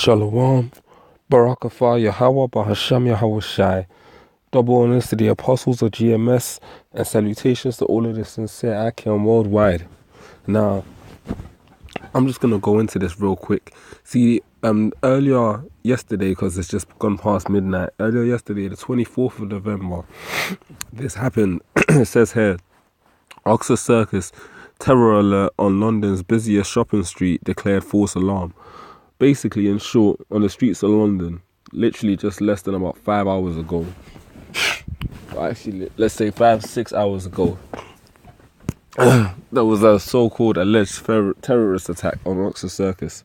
Shalom, Barakatha Yahweh, Bahasham Yahweh Shai. Double honors to the apostles of GMS and salutations to all of the sincere Akim worldwide. Now, I'm just going to go into this real quick. See, earlier yesterday, because it's just gone past midnight, earlier yesterday, the 24th of November, this happened. It says here, Oxford Circus, terror alert on London's busiest shopping street, declared false alarm. Basically, in short, on the streets of London, literally just less than about 5 hours ago, actually, let's say 5-6 hours ago, there was a so-called alleged terrorist attack on Oxford Circus.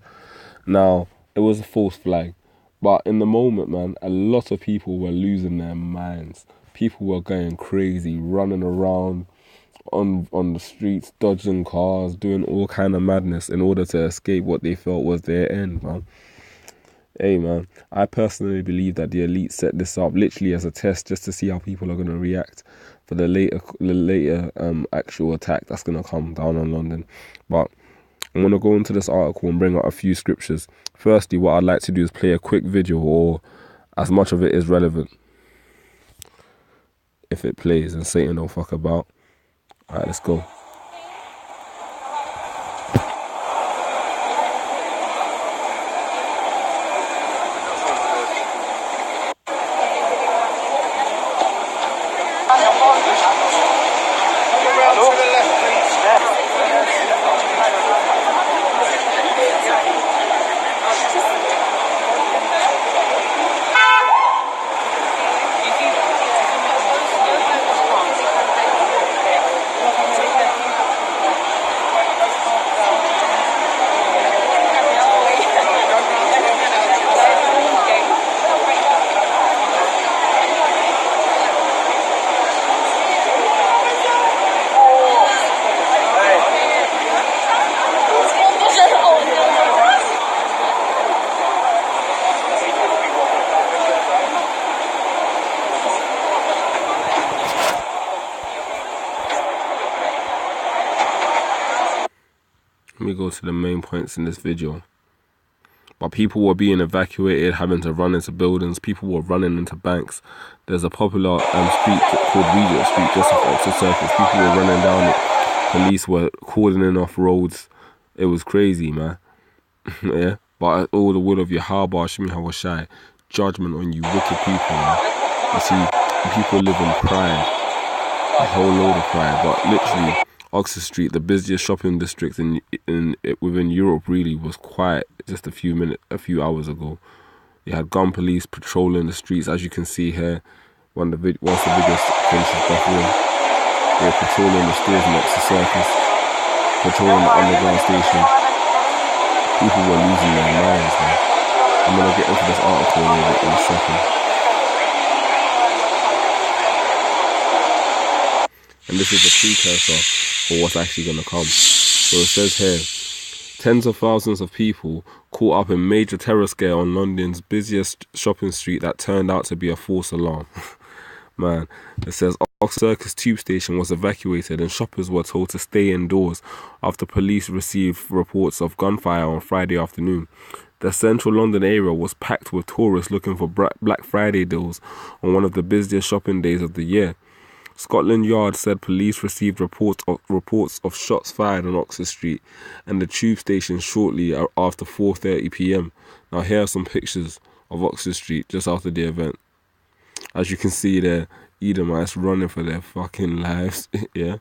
Now, it was a false flag, but in the moment, man, a lot of people were losing their minds. People were going crazy, running around on the streets, dodging cars, doing all kind of madness in order to escape what they felt was their end, man. Hey, man, I personally believe that the elite set this up literally as a test just to see how people are going to react for the later actual attack that's going to come down on London. But I'm going to go into this article and bring out a few scriptures. Firstly, what I'd like to do is play a quick video, or as much of it is relevant, if it plays and Satan don't fuck about. Alright, let's go. Let me go to the main points in this video. But people were being evacuated, having to run into buildings. People were running into banks. There's a popular street called Regent Street just off Oxford Circus. People were running down it. Police were cordoning off roads. It was crazy, man. Yeah. But all the will of Yahweh, Shemi Hawashai, judgment on you wicked people, man. You see, people live in pride. A whole load of pride. But literally, Oxford Street, the busiest shopping district within Europe, really was quiet just a few hours ago. You had gun police patrolling the streets, as you can see here. Once the biggest place is Buffalo. They were patrolling the stores in Oxford Circus, patrolling the underground station. People were losing their minds, man. I'm gonna get into this article in a second. And this is the precursor for what's actually going to come. So it says here, tens of thousands of people caught up in major terror scare on London's busiest shopping street that turned out to be a false alarm. Man, it says Oxford Circus tube station was evacuated and shoppers were told to stay indoors after police received reports of gunfire on Friday afternoon. The central London area was packed with tourists looking for Black Friday deals on one of the busiest shopping days of the year. Scotland Yard said police received reports of shots fired on Oxford Street and the tube station shortly after 4:30 p.m. Now here are some pictures of Oxford Street just after the event. As you can see there, Edomites running for their fucking lives. Yeah.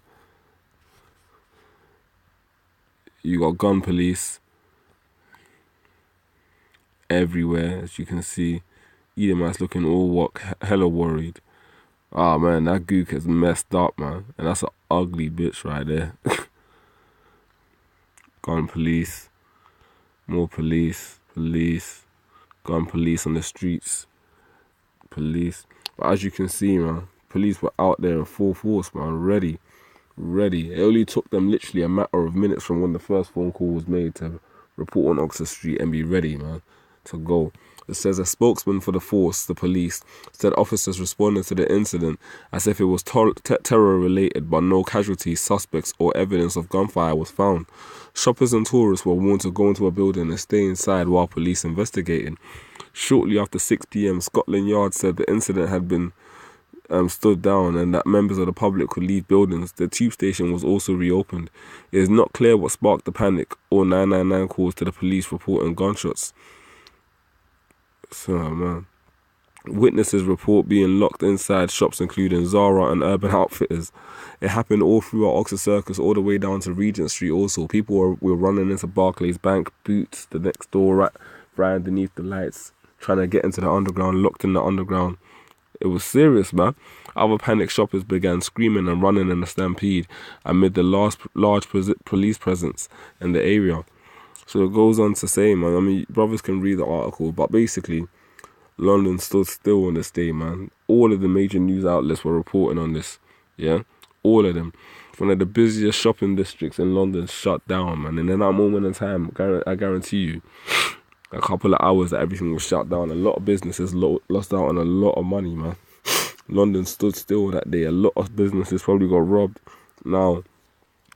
You got gun police everywhere, as you can see. Edomites looking all hella worried. Ah, man, that gook is messed up, man. And that's an ugly bitch right there. Gun police. More police. Gun police on the streets. Police. But as you can see, man, police were out there in full force, man. Ready. It only took them literally a matter of minutes from when the first phone call was made to report on Oxford Street and be ready, man. to go. It says a spokesman for the force, the police, said officers responded to the incident as if it was terror-related, but no casualties, suspects, or evidence of gunfire was found. Shoppers and tourists were warned to go into a building and stay inside while police investigated. Shortly after 6 p.m, Scotland Yard said the incident had been stood down and that members of the public could leave buildings. The tube station was also reopened. It is not clear what sparked the panic or 999 calls to the police reporting gunshots. So, man. Witnesses report being locked inside shops including Zara and Urban Outfitters. It happened all throughout Oxford Circus, all the way down to Regent Street also. People were running into Barclays Bank, Boots, the next door, right underneath the lights, trying to get into the underground, locked in the underground. It was serious, man. Other panicked shoppers began screaming and running in a stampede amid the large police presence in the area. So it goes on to say, man, I mean, brothers can read the article, but basically, London stood still on this day, man. All of the major news outlets were reporting on this, yeah? All of them. One of the busiest shopping districts in London shut down, man. And in that moment in time, I guarantee you, a couple of hours that everything was shut down. A lot of businesses lost out on a lot of money, man. London stood still that day. A lot of businesses probably got robbed. Now,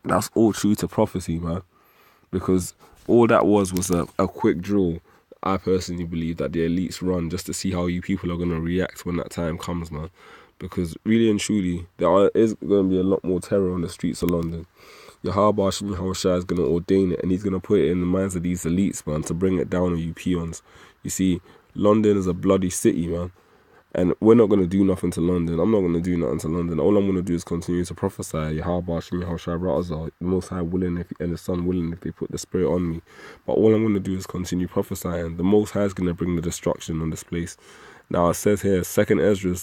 that's all true to prophecy, man. Because all that was a quick drill. I personally believe that the elites run just to see how you people are going to react when that time comes, man. Because really and truly, there is going to be a lot more terror on the streets of London. Yahweh is going to ordain it, and he's going to put it in the minds of these elites, man, to bring it down on you peons. You see, London is a bloody city, man. And we're not going to do nothing to London. I'm not going to do nothing to London. All I'm going to do is continue to prophesy. Yahweh, the Most High willing, and the Son willing, if they put the Spirit on me. But all I'm going to do is continue prophesying. The Most High is going to bring the destruction on this place. Now, it says here, 2 Ezra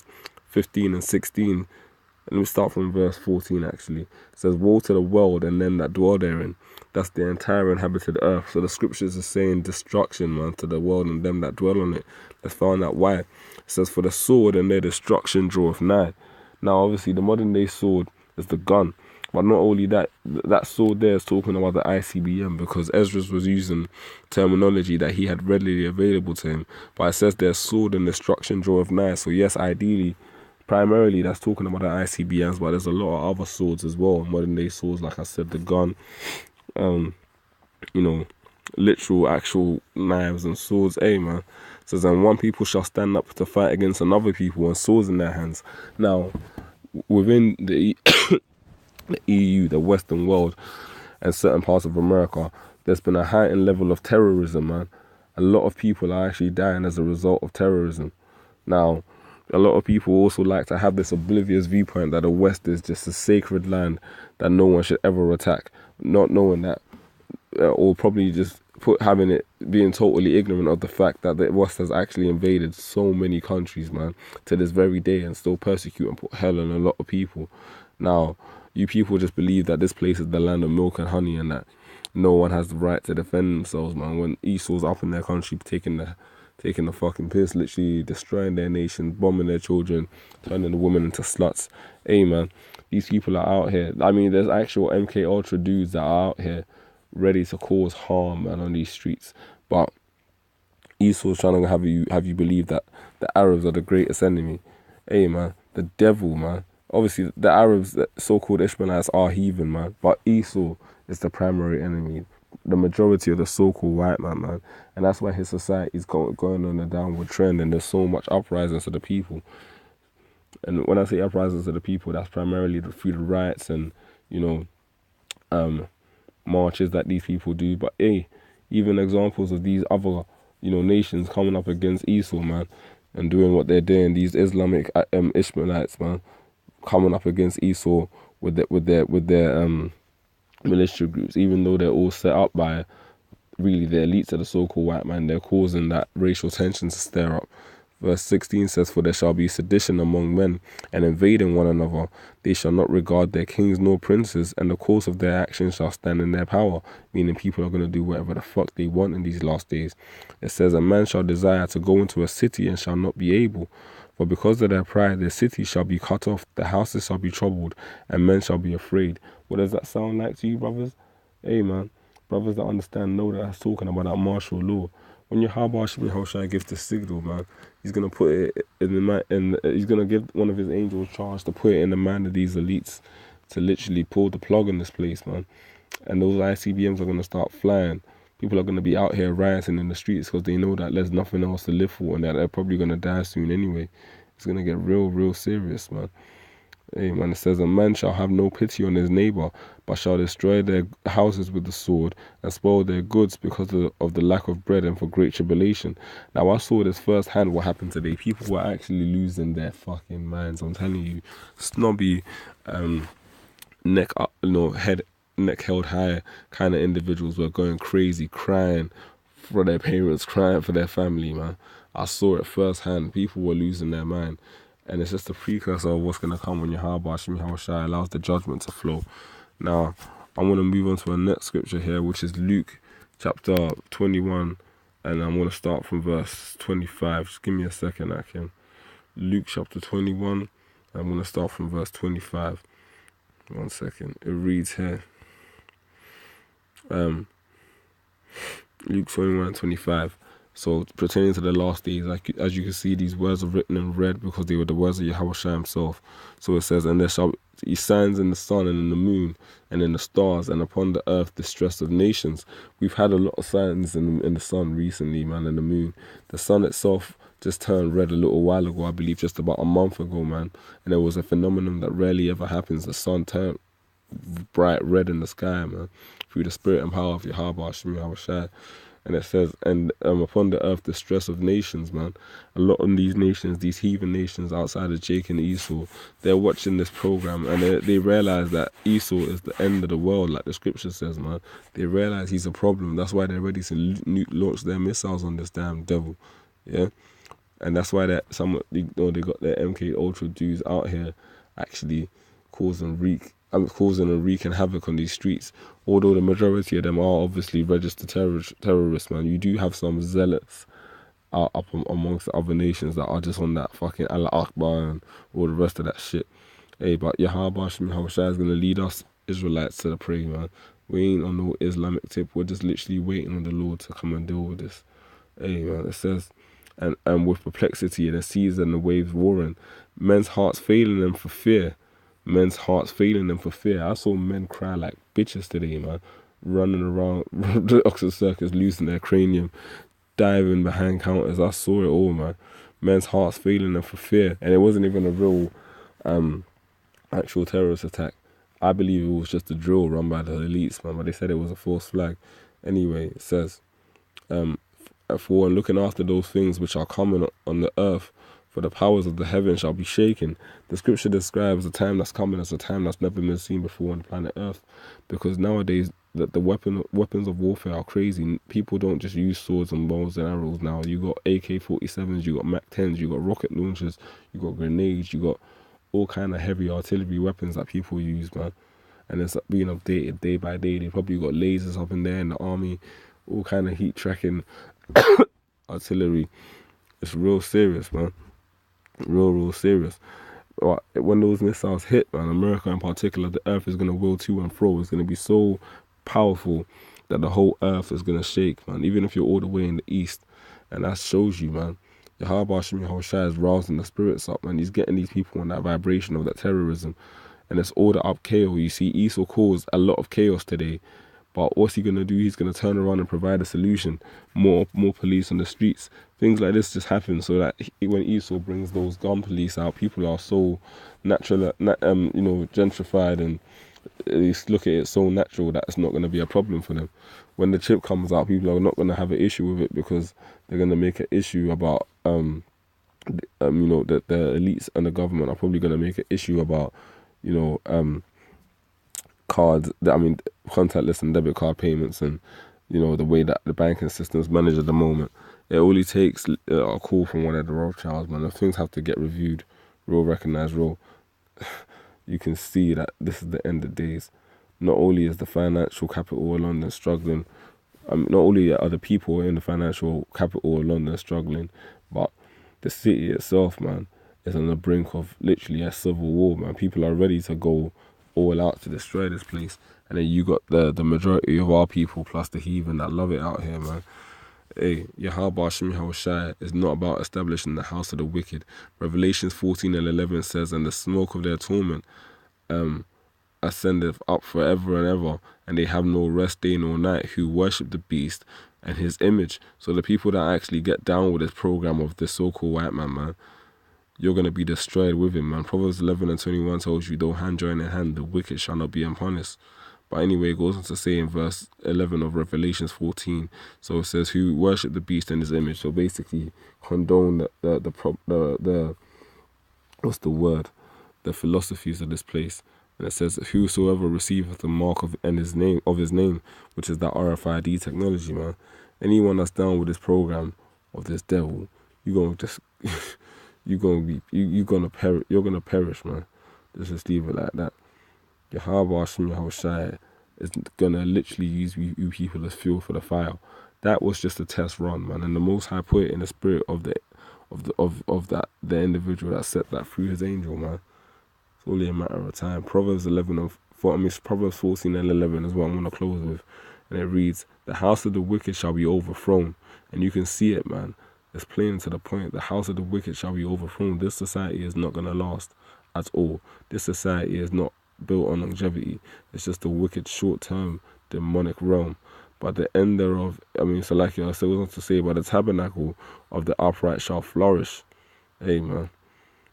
15 and 16. Let me start from verse 14, actually. It says, woe to the world and them that dwell therein. That's the entire inhabited earth. So the scriptures are saying destruction, man, to the world and them that dwell on it. Let's find out why. It says, for the sword and their destruction draweth nigh. Now, obviously, the modern day sword is the gun. But not only that, that sword there is talking about the ICBM, because Ezra was using terminology that he had readily available to him. But it says their sword and destruction draweth nigh. So yes, ideally, primarily that's talking about the ICBMs, but there's a lot of other swords as well. Modern day swords, like I said, the gun, you know, literal actual knives and swords. Hey, man. It says, and one people shall stand up to fight against another people and swords in their hands. Now, within the EU, the Western world, and certain parts of America, there's been a heightened level of terrorism, man. A lot of people are actually dying as a result of terrorism. Now, a lot of people also like to have this oblivious viewpoint that the West is just a sacred land that no one should ever attack, not knowing that, or probably just being totally ignorant of the fact that the West has actually invaded so many countries, man, to this very day, and still persecute and put hell on a lot of people. Now, you people just believe that this place is the land of milk and honey and that no one has the right to defend themselves, man, when Esau's up in their country taking the fucking piss, literally destroying their nation, bombing their children, turning the women into sluts. Hey, man, these people are out here. I mean, there's actual MK Ultra dudes that are out here ready to cause harm, man, on these streets. But Esau's trying to have you believe that the Arabs are the greatest enemy. Hey, man, the devil, man. Obviously, the Arabs, the so-called Ishmaelites, are heathen, man. But Esau is the primary enemy. The majority of the so-called white man. And that's why his society is going on a downward trend, and there's so much uprisings of the people. And when I say uprisings of the people, that's primarily through the riots and, you know, marches that these people do. But hey, even examples of these other, you know, nations coming up against Esau, man, and doing what they're doing, these Islamic Ishmaelites, man, coming up against Esau with their militia groups, even though they're all set up by really the elites of the so-called white man, they're causing that racial tension to stir up. Verse 16 says, for there shall be sedition among men, and invading one another. They shall not regard their kings nor princes, and the course of their actions shall stand in their power. Meaning people are going to do whatever the fuck they want in these last days. It says, a man shall desire to go into a city and shall not be able. For because of their pride, their city shall be cut off, the houses shall be troubled, and men shall be afraid. What does that sound like to you, brothers? Hey, man, brothers that understand know that that's talking about that martial law. when Yahweh Shai gives the signal, man, he's gonna put it in he's gonna give one of his angels charge to put it in the mind of these elites to literally pull the plug in this place, man. And those ICBMs are gonna start flying. People are gonna be out here rioting in the streets because they know that there's nothing else to live for and that they're probably gonna die soon anyway. It's gonna get real serious, man. Hey, man, it says, a man shall have no pity on his neighbor, but shall destroy their houses with the sword and spoil their goods because of the lack of bread and for great tribulation. Now, I saw this firsthand what happened today. People were actually losing their fucking minds. I'm telling you, snobby, neck up, neck held high kind of individuals were going crazy, crying for their parents, crying for their family, man. I saw it firsthand. People were losing their mind. And it's just a precursor of what's going to come when Yahweh Shai allows the judgment to flow. Now, I'm going to move on to a next scripture here, which is Luke chapter 21. And I'm going to start from verse 25. Just give me a second, Akin. Luke chapter 21. I'm going to start from verse 25. 1 second. It reads here. Luke 21:25. So pertaining to the last days, as you can see, these words are written in red because they were the words of Yahweh Shai himself. So it says, and there shall be signs in the sun and in the moon and in the stars, and upon the earth distress of nations. We've had a lot of signs in the sun recently, man, and the moon. The sun itself just turned red a little while ago, I believe just about a month ago, man. And it was a phenomenon that rarely ever happens. The sun turned bright red in the sky, man, through the spirit and power of Yahweh Shai. And it says, and upon the earth, the stress of nations, man. A lot of these nations, these heathen nations outside of Jake and Esau, they're watching this program and they realize that Esau is the end of the world, like the scripture says, man. They realize he's a problem. That's why they're ready to launch their missiles on this damn devil, yeah. And that's why they got their MK Ultra dudes out here actually causing and wreaking havoc on these streets. Although the majority of them are obviously registered terrorists, man, you do have some zealots up amongst the other nations that are just on that fucking Allah Akbar and all the rest of that shit. Hey, but Yahweh Shai is going to lead us Israelites to the prayer, man. We ain't on no Islamic tip. We're just literally waiting on the Lord to come and deal with this. Hey, man, it says, and with perplexity and the seas and the waves roaring, men's hearts failing them for fear. Men's hearts failing them for fear. I saw men cry like bitches today, man. Running around the Oxford Circus, losing their cranium, diving behind counters. I saw it all, man. Men's hearts failing them for fear. And it wasn't even a real actual terrorist attack. I believe it was just a drill run by the elites, man. But they said it was a false flag. Anyway, it says, for looking after those things which are coming on the earth, for the powers of the heaven shall be shaken. The scripture describes the time that's coming as a time that's never been seen before on planet Earth. Because nowadays, the weapons of warfare are crazy. People don't just use swords and bows and arrows now. You got AK-47s, you got MAC-10s, you got rocket launchers, you got grenades, you got all kind of heavy artillery weapons that people use, man. And it's being updated day by day. They probably got lasers up in there in the army, all kind of heat tracking artillery. It's real serious, man. Real serious. When those missiles hit, man, America in particular, the earth is going to whirl to and fro. It's going to be so powerful that the whole earth is going to shake, man, even if you're all the way in the east. And that shows you, man, Yahweh Shai is rousing the spirits up, man. He's getting these people on that vibration of that terrorism. And it's order up chaos. You see, Esau caused a lot of chaos today. But what's he going to do? He's going to turn around and provide a solution. More police on the streets. Things like this just happen so that when Esau brings those gun police out, people are so natural, gentrified, and they look at it so natural that it's not going to be a problem for them. When the chip comes out, people are not going to have an issue with it because they're going to make an issue about, the elites and the government are probably going to make an issue about, cards, contactless and debit card payments, and the way that the banking system is managed at the moment. It only takes a call from one of the Rothschilds, man. If things have to get reviewed, recognized, you can see that this is the end of days. Not only is the financial capital of London struggling, not only are the people in the financial capital of London struggling, but the city itself, man, is on the brink of literally a civil war, man. People are ready to go all out to destroy this place. And then you got the majority of our people plus the heathen that love it out here, man. Hey, Yahweh Shem Yahushai is not about establishing the house of the wicked. Revelations 14:11 says, and the smoke of their torment ascendeth up forever and ever, and they have no rest day nor night, who worship the beast and his image. So the people that actually get down with this program of this so-called white man, you're going to be destroyed with him, man. Proverbs 11:21 tells you, though hand join in hand, the wicked shall not be unpunished. But anyway, it goes on to say in verse 11 of Revelations 14, so it says, who worship the beast and his image. So basically condone the what's the word? The philosophies of this place. And it says, whosoever receiveth the mark of his name, which is that RFID technology, man. Anyone that's down with this program of this devil, you're gonna just you're gonna perish, man. Just leave it like that. Yahweh Shem Yahushai is gonna literally use you people as fuel for the fire. That was just a test run, man. And the Most High put it in the spirit of the individual that set that through his angel, man. It's only a matter of time. Proverbs 14:11 is what I'm gonna close with, and it reads, "The house of the wicked shall be overthrown," and you can see it, man. It's plain to the point. The house of the wicked shall be overthrown. This society is not gonna last at all. This society is not built on longevity. It's just a wicked short-term demonic realm. But the end thereof, so like I still want to say, but the tabernacle of the upright shall flourish. Hey, man.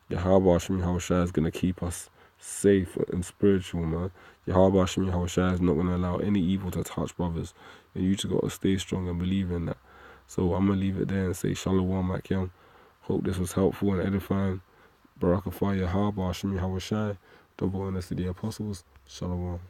Yahweh Shem Yahushai is going to keep us safe and spiritual, man. Yahweh Shem Yahushai is not going to allow any evil to touch brothers. And you just got to stay strong and believe in that. So I'm going to leave it there and say Shalom, Makyam. Hope this was helpful and edifying. Barakafah Yahweh Shem Yahushai. Double honors to the apostles. Shalom.